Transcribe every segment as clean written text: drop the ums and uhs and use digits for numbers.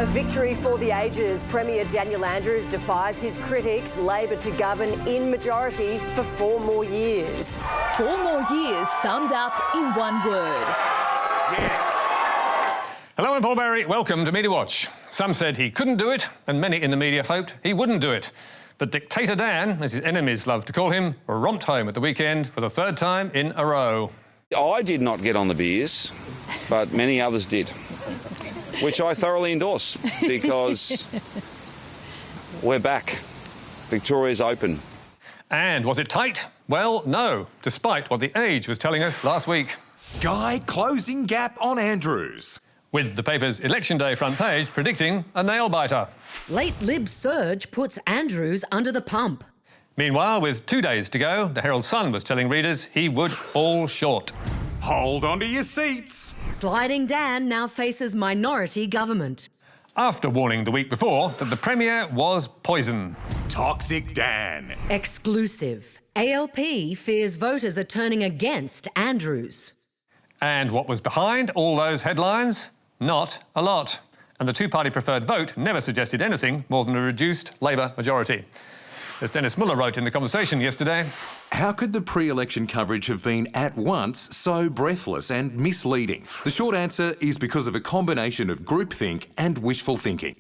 A victory for the ages. Premier Daniel Andrews defies his critics. Labor to govern in majority for 4 more years. 4 more years summed up in one word. Yes. Hello, I'm Paul Barry. Welcome to Media Watch. Some said he couldn't do it, and many in the media hoped he wouldn't do it. But Dictator Dan, as his enemies love to call him, romped home at the weekend for the 3rd time in a row. I did not get on the beers, but many others did, which I thoroughly endorse because we're back. Victoria's open. And was it tight? Well, no, despite what The Age was telling us last week. Guy closing gap on Andrews. With the paper's Election Day front page predicting a nail-biter. Late Lib surge puts Andrews under the pump. Meanwhile, with 2 days to go, the Herald Sun was telling readers he would fall short. Hold on to your seats. Sliding Dan now faces minority government. After warning the week before that the Premier was poison. Toxic Dan. Exclusive. ALP fears voters are turning against Andrews. And what was behind all those headlines? Not a lot. And the two-party preferred vote never suggested anything more than a reduced Labor majority. As Dennis Muller wrote in The Conversation yesterday, How could the pre-election coverage have been at once so breathless and misleading? The short answer is because of a combination of groupthink and wishful thinking.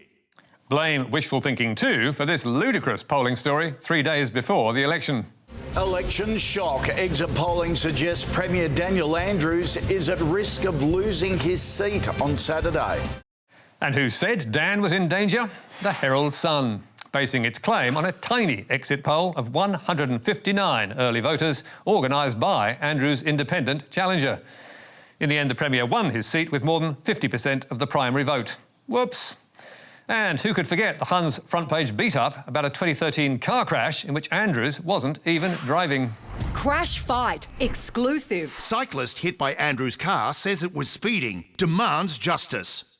blame wishful thinking too for this ludicrous polling story 3 days before the election. Election shock. Exit polling suggests Premier Daniel Andrews is at risk of losing his seat on Saturday. And who said Dan was in danger? The Herald Sun, basing its claim on a tiny exit poll of 159 early voters organised by Andrews' independent challenger. In the end, the Premier won his seat with more than 50% of the primary vote. Whoops. And who could forget the Hun's front-page beat-up about a 2013 car crash in which Andrews wasn't even driving. Crash fight. Exclusive. Cyclist hit by Andrews' car says it was speeding, demands justice.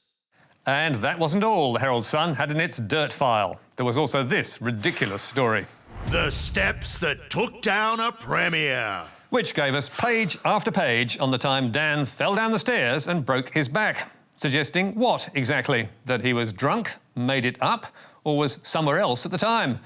And that wasn't all the Herald Sun had in its dirt file. There was also this ridiculous story. The steps that took down a premier. Which gave us page after page on the time Dan fell down the stairs and broke his back. Suggesting what exactly? That he was drunk, made it up, or was somewhere else at the time?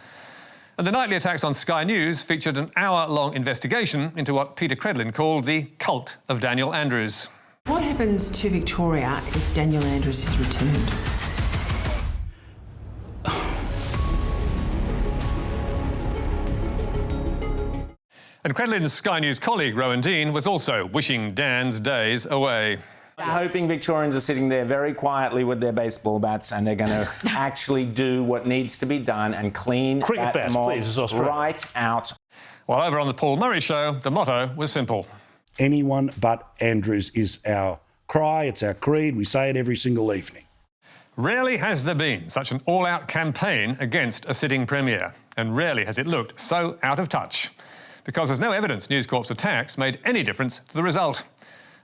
And the nightly attacks on Sky News featured an hour-long investigation into what Peter Credlin called the cult of Daniel Andrews. What happens to Victoria if Daniel Andrews is returned? And Credlin's Sky News colleague, Rowan Dean, was also wishing Dan's days away. I'm hoping Victorians are sitting there very quietly with their baseball bats and they're going to actually do what needs to be done and clean that mob right out. While over on the Paul Murray Show, the motto was simple. Anyone but Andrews is our cry, it's our creed, we say it every single evening. Rarely has there been such an all-out campaign against a sitting Premier, and rarely has it looked so out of touch. Because there's no evidence News Corp's attacks made any difference to the result.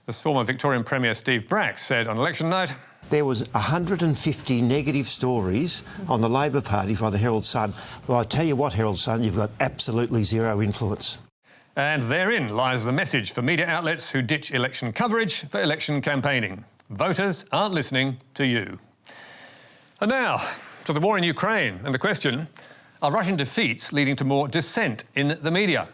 As former Victorian Premier Steve Bracks said on election night, there was 150 negative stories on the Labor Party by the Herald Sun. Well, I tell you what, Herald Sun, you've got absolutely zero influence. And therein lies the message for media outlets who ditch election coverage for election campaigning. Voters aren't listening to you. And now, to the war in Ukraine and the question, are Russian defeats leading to more dissent in the media?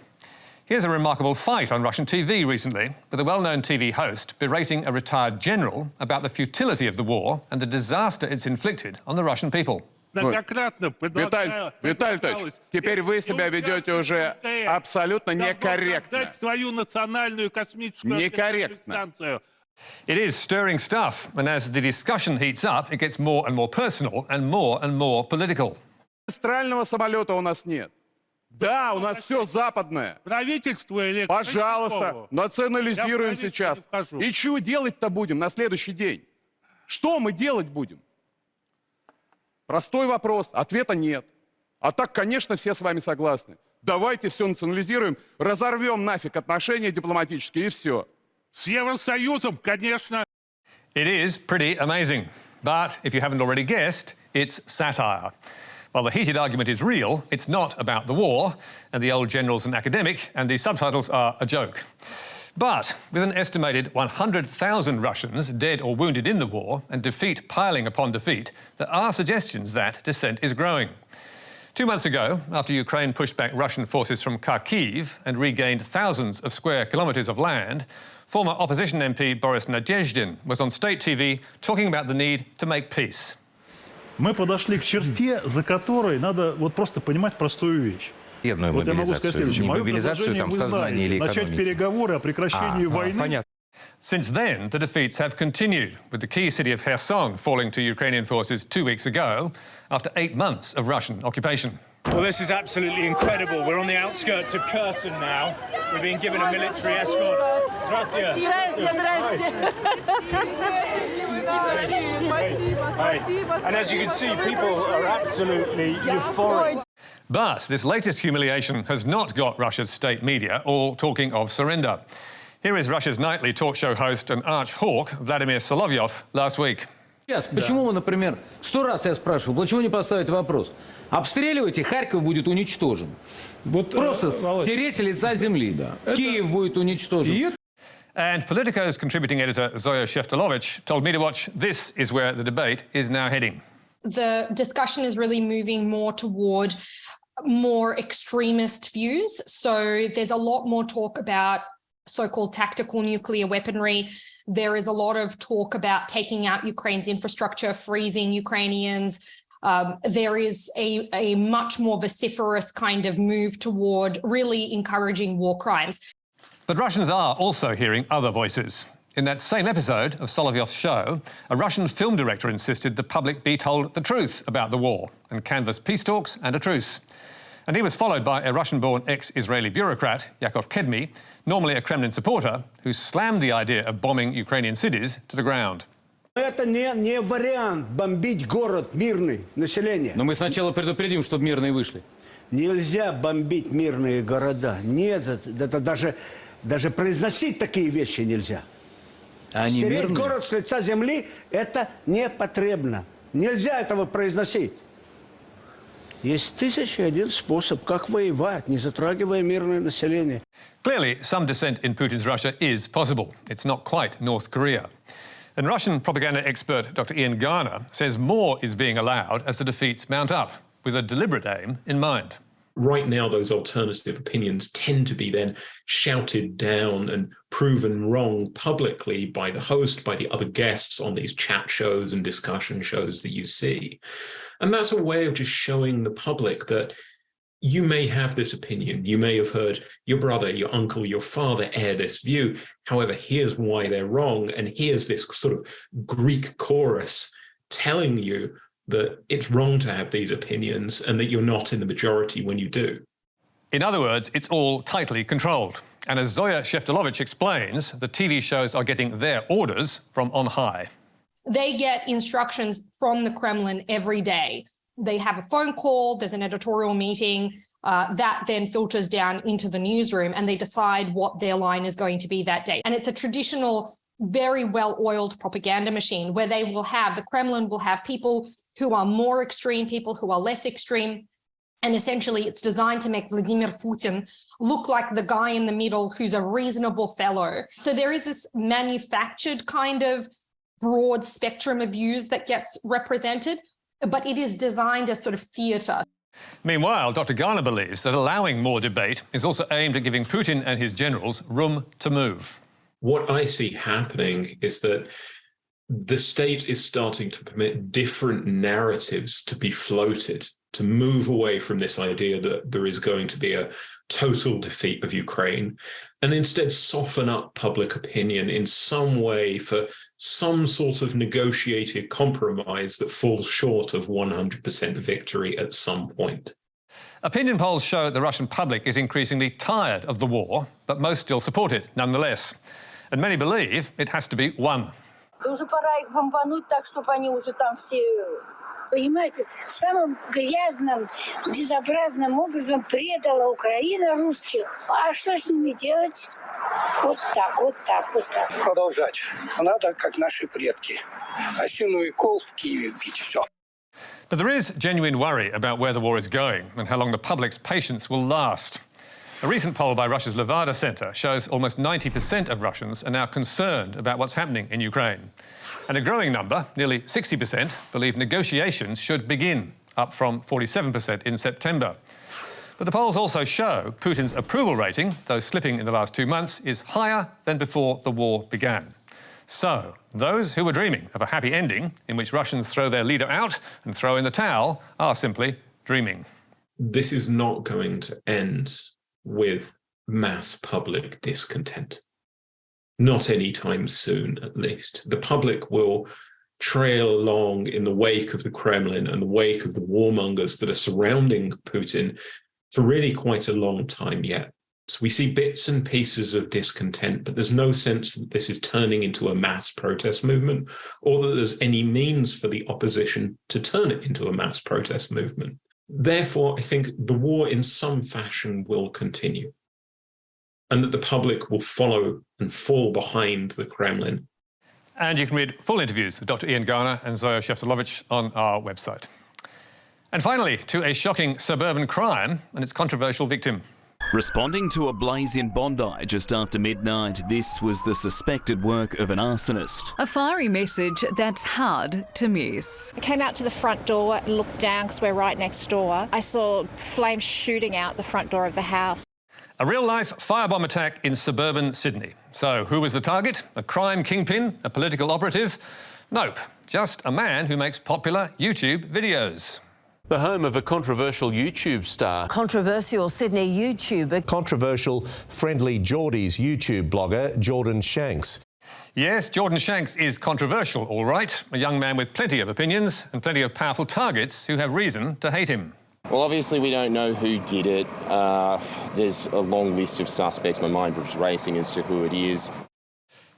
Here's a remarkable fight on Russian TV recently, with a well-known TV host berating a retired general about the futility of the war and the disaster it's inflicted on the Russian people. Виталий Ильич, теперь вы себя ведете уже абсолютно некорректно. Некорректно. It is stirring stuff, and as the discussion heats up, it gets more and more personal and more political. Астрального самолета у нас нет. Да, у нас все западное. Пожалуйста, национализируем сейчас. И что делать-то будем на следующий день? Что мы делать будем? Простой вопрос, ответа нет. А так, конечно, все с вами согласны. Давайте все национализируем, разорвем нафиг отношения дипломатические и все. С Евросоюзом, конечно. It is pretty amazing. But if you haven't already guessed, it's satire. While the heated argument is real, it's not about the war, and the old general's an academic, and the subtitles are a joke. But with an estimated 100,000 Russians dead or wounded in the war and defeat piling upon defeat, there are suggestions that dissent is growing. 2 months ago, after Ukraine pushed back Russian forces from Kharkiv and regained thousands of square kilometres of land, former opposition MP Boris Nadezhdin was on state TV talking about the need to make peace. Мы подошли к черте, за которой надо вот просто понимать простую вещь. Вот я могу сказать следующее. Мое предложение будет начать переговоры о прекращении войны. Since then, the defeats have continued, with the key city of Kherson falling to Ukrainian forces 2 weeks ago after 8 months of Russian occupation. Well, this is absolutely incredible. We're on the outskirts of Kherson now. We're being given a military escort. Здравствуйте. And as you can see, people are absolutely euphoric. But this latest humiliation has not got Russia's state media all talking of surrender. Here is Russia's nightly talk show host and arch-hawk Vladimir Solovyov last week. Почему вы, например, 100 раз я спрашивал, почему не поставить вопрос? Обстреливайте, Харьков будет уничтожен. Просто стереть с лица земли. Киев будет уничтожен. And Politico's contributing editor Zoya Sheftalovich told me to watch This Is Where the Debate is Now Heading. The discussion is really moving more toward more extremist views. So there's a lot more talk about so-called tactical nuclear weaponry. There is a lot of talk about taking out Ukraine's infrastructure, freezing Ukrainians. There is a much more vociferous kind of move toward really encouraging war crimes. But Russians are also hearing other voices. In that same episode of Solovyov's show, a Russian film director insisted the public be told the truth about the war and canvassed peace talks and a truce. And he was followed by a Russian-born ex-Israeli bureaucrat, Yakov Kedmi, normally a Kremlin supporter, who slammed the idea of bombing Ukrainian cities to the ground. Это не вариант бомбить город мирный, население. Но мы сначала предупредим, чтобы мирные вышли. Нельзя бомбить мирные города. Нет, это даже произносить такие вещи нельзя. Стереть город с лица земли – это непотребно. Нельзя этого произносить. Есть 1001 способ, как воевать, не затрагивая мирное население. Clearly, some dissent in Putin's Russia is possible. It's not quite North Korea. And Russian propaganda expert Dr. Ian Garner says more is being allowed as the defeats mount up, with a deliberate aim in mind. Right now, those alternative opinions tend to be then shouted down and proven wrong publicly by the host, by the other guests on these chat shows and discussion shows that you see. And that's a way of just showing the public that you may have this opinion. You may have heard your brother, your uncle, your father air this view. However, here's why they're wrong. And here's this sort of Greek chorus telling you that it's wrong to have these opinions and that you're not in the majority when you do. In other words, it's all tightly controlled. And as Zoya Sheftalovich explains, the TV shows are getting their orders from on high. They get instructions from the Kremlin every day. They have a phone call, there's an editorial meeting, that then filters down into the newsroom and they decide what their line is going to be that day. And it's a traditional, very well-oiled propaganda machine where the Kremlin will have people who are more extreme, people who are less extreme. And essentially it's designed to make Vladimir Putin look like the guy in the middle who's a reasonable fellow. So there is this manufactured kind of broad spectrum of views that gets represented, but it is designed as sort of theatre. Meanwhile, Dr. Garner believes that allowing more debate is also aimed at giving Putin and his generals room to move. What I see happening is that the state is starting to permit different narratives to be floated, to move away from this idea that there is going to be a total defeat of Ukraine, and instead soften up public opinion in some way for some sort of negotiated compromise that falls short of 100% victory at some point. Opinion polls show the Russian public is increasingly tired of the war, but most still support it nonetheless. And many believe it has to be won. Уже пора их бомбануть так, чтобы они уже там все, понимаете, самым грязным, безобразным образом предала Украина русских. А что с ними делать? Вот так, вот так, вот так. Продолжать. Надо, как наши предки. Осиновый кол в Киеве бить, все. But there is genuine worry about where the war is going and how long the public's patience will last. A recent poll by Russia's Levada Center shows almost 90% of Russians are now concerned about what's happening in Ukraine. And a growing number, nearly 60%, believe negotiations should begin, up from 47% in September. But the polls also show Putin's approval rating, though slipping in the last 2 months, is higher than before the war began. So, those who were dreaming of a happy ending in which Russians throw their leader out and throw in the towel are simply dreaming. This is not going to end with mass public discontent. Not anytime soon, at least. The public will trail along in the wake of the Kremlin and the wake of the warmongers that are surrounding Putin for really quite a long time yet. So we see bits and pieces of discontent, but there's no sense that this is turning into a mass protest movement or that there's any means for the opposition to turn it into a mass protest movement. Therefore, I think the war in some fashion will continue and that the public will follow and fall behind the Kremlin. And you can read full interviews with Dr. Ian Garner and Zoya Sheftalovich on our website. And finally, to a shocking suburban crime and its controversial victim. Responding to a blaze in Bondi just after midnight, this was the suspected work of an arsonist. A fiery message that's hard to miss. I came out to the front door and looked down because we're right next door. I saw flames shooting out the front door of the house. A real-life firebomb attack in suburban Sydney. So who was the target? A crime kingpin? A political operative? Nope, just a man who makes popular YouTube videos. The home of a controversial YouTube star. Controversial Sydney YouTuber. Controversial friendlyjordies YouTube blogger Jordan Shanks. Yes, Jordan Shanks is controversial, all right. A young man with plenty of opinions and plenty of powerful targets who have reason to hate him. Well, obviously we don't know who did it. There's a long list of suspects. My mind was racing as to who it is.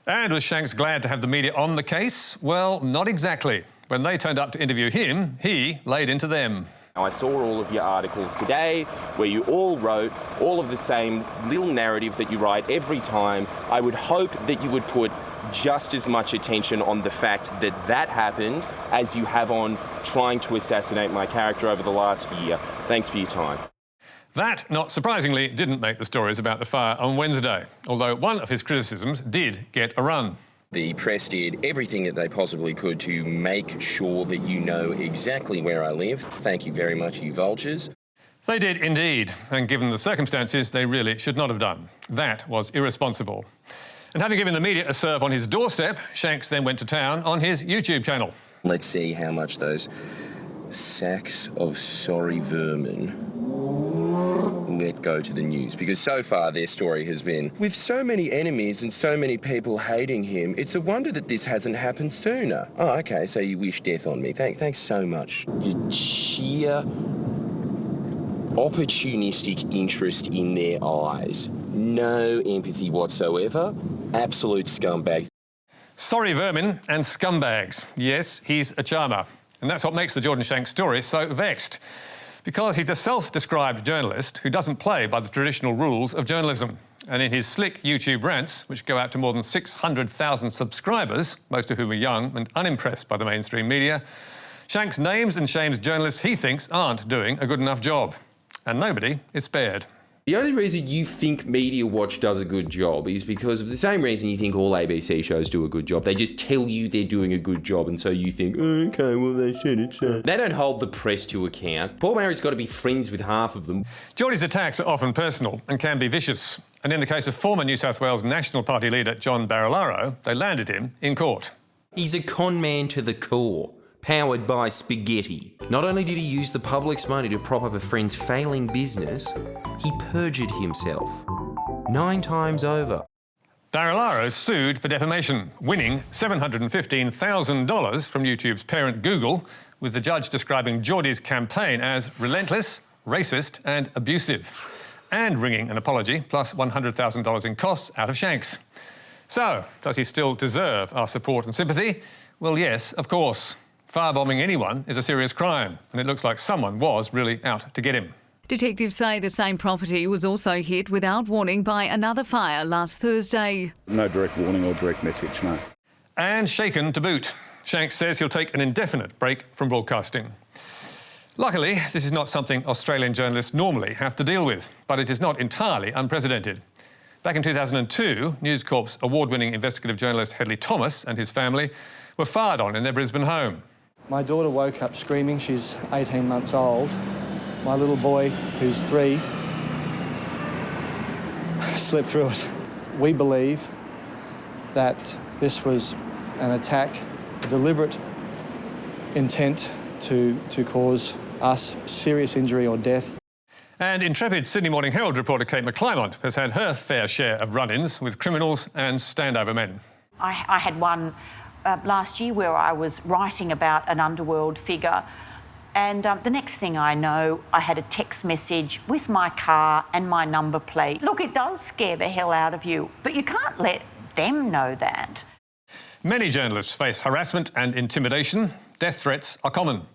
And was Shanks glad to have the media on the case? Well, not exactly. When they turned up to interview him, he laid into them. I saw all of your articles today where you all wrote all of the same little narrative that you write every time. I would hope that you would put just as much attention on the fact that that happened as you have on trying to assassinate my character over the last year. Thanks for your time. That, not surprisingly, didn't make the stories about the fire on Wednesday, although one of his criticisms did get a run. The press did everything that they possibly could to make sure that you know exactly where I live. Thank you very much, you vultures. They did indeed, and given the circumstances, they really should not have done. That was irresponsible. And having given the media a serve on his doorstep, Shanks then went to town on his YouTube channel. Let's see how much those sacks of sorry vermin let go to the news, because so far their story has been, with so many enemies and so many people hating him, it's a wonder that this hasn't happened sooner. Oh, okay, so you wish death on me. Thanks so much. The sheer opportunistic interest in their eyes. No empathy whatsoever. Absolute scumbags. Sorry vermin and scumbags. Yes, he's a charmer. And that's what makes the Jordan Shanks story so vexed. Because he's a self-described journalist who doesn't play by the traditional rules of journalism. And in his slick YouTube rants, which go out to more than 600,000 subscribers, most of whom are young and unimpressed by the mainstream media, Shanks names and shames journalists he thinks aren't doing a good enough job. And nobody is spared. The only reason you think Media Watch does a good job is because of the same reason you think all ABC shows do a good job. They just tell you they're doing a good job, and so you think, oh, okay, well, they said it so. They don't hold the press to account. Paul Marrie's got to be friends with half of them. Geordie's attacks are often personal and can be vicious. And in the case of former New South Wales National Party leader John Barilaro, they landed him in court. He's a con man to the core. Powered by spaghetti. Not only did he use the public's money to prop up a friend's failing business, he perjured himself 9 times over. Barilaro sued for defamation, winning $715,000 from YouTube's parent Google, with the judge describing Geordie's campaign as relentless, racist and abusive, and wringing an apology plus $100,000 in costs out of Shanks. So, does he still deserve our support and sympathy? Well, yes, of course. Firebombing anyone is a serious crime, and it looks like someone was really out to get him. Detectives say the same property was also hit without warning by another fire last Thursday. No direct warning or direct message, no. And shaken to boot. Shanks says he'll take an indefinite break from broadcasting. Luckily, this is not something Australian journalists normally have to deal with, but it is not entirely unprecedented. Back in 2002, News Corp's award-winning investigative journalist Hedley Thomas and his family were fired on in their Brisbane home. My daughter woke up screaming. She's 18 months old. My little boy, who's 3, slept through it. We believe that this was an attack, a deliberate intent to cause us serious injury or death. And intrepid Sydney Morning Herald reporter Kate McClymont has had her fair share of run-ins with criminals and standover men. I had one last year where I was writing about an underworld figure, and the next thing I know, I had a text message with my car and my number plate. Look, it does scare the hell out of you, but you can't let them know that. Many journalists face harassment and intimidation. Death threats are common.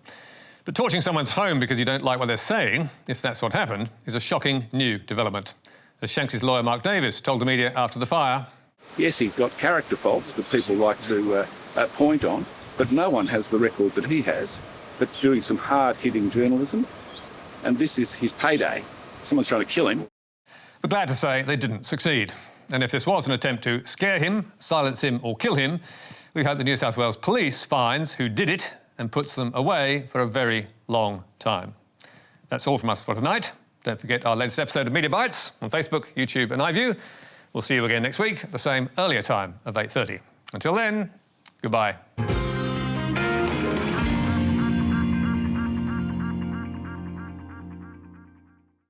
But torching someone's home because you don't like what they're saying, if that's what happened, is a shocking new development. As Shanks' lawyer Mark Davis told the media after the fire. Yes, he's got character faults that people like to point on, but no one has the record that he has. But doing some hard-hitting journalism, and this is his payday. Someone's trying to kill him. But glad to say they didn't succeed. And if this was an attempt to scare him, silence him or kill him, we hope the New South Wales Police finds who did it and puts them away for a very long time. That's all from us for tonight. Don't forget our latest episode of Media Bites on Facebook, YouTube and iView. We'll see you again next week at the same earlier time of 8:30. Until then, goodbye.